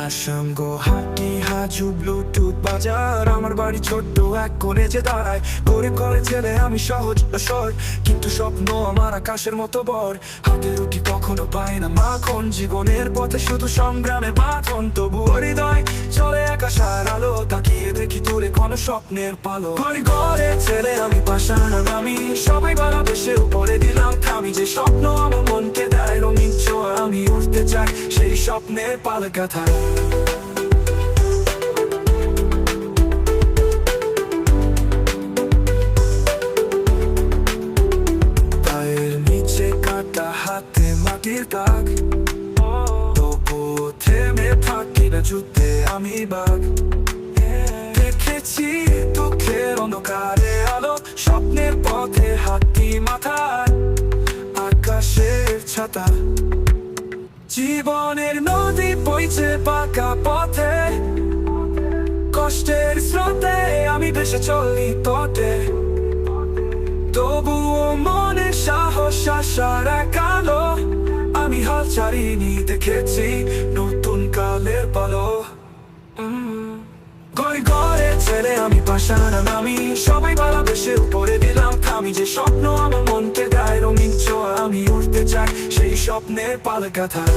আসাম গুয়াহাটি হাজু Bluetooth বাজার, আমার বাড়ি ছোট্ট এক কোণে যে দাঁড়ায়। গরিব ঘরের ছেলে আমি, সহজ সর, কিন্তু স্বপ্ন আমার আকাশের মতো বড়। হাতে রুটি কখনো পায় না মাখন, জীবনের পথে শুধু সংগ্রামে বাঁধন। তবু হৃদয় চলে আকাশের আলো, তাকিয়ে দেখি দূরে কোনো স্বপ্নের পালো। ঘরে ছেলে আমি, পাষাণ আমি, সবাই ভালোবেসে উপরে দিলাম থামি। যে স্বপ্ন আমার মনকে দেয় রঙিন ছোঁয়া, আমি উঠতে চাই সেই স্বপ্নের পালকাথায়। পায়ের নিচে কাটা, হাতে মাটির দাগ, তবু থেমে থাকি না, যুদ্ধে আমি বাঘ। দেখেছি দুঃখের অন্ধকারে আলো, স্বপ্নের পথে হাঁটি মাথায় আকাশের ছাতা। জীবনের নদী বইছে পাকা পথে, কষ্টের স্রোতে আমি ভেসে চলি তটে। তবুও মনে সাহস, আশার এক আলো, আমি হাল ছাড়িনি, দেখেছি নতুন কালের পালো। ঘরে ছেলে আমি, পাষাণ আমি, সবাই ভালোবেসে উপরে দিলাম থামি। যে স্বপ্ন আমার মনকে দেয় রঙিন ছোঁয়া, আমি উঠতে চাই সেই স্বপ্নের পালকাথায়।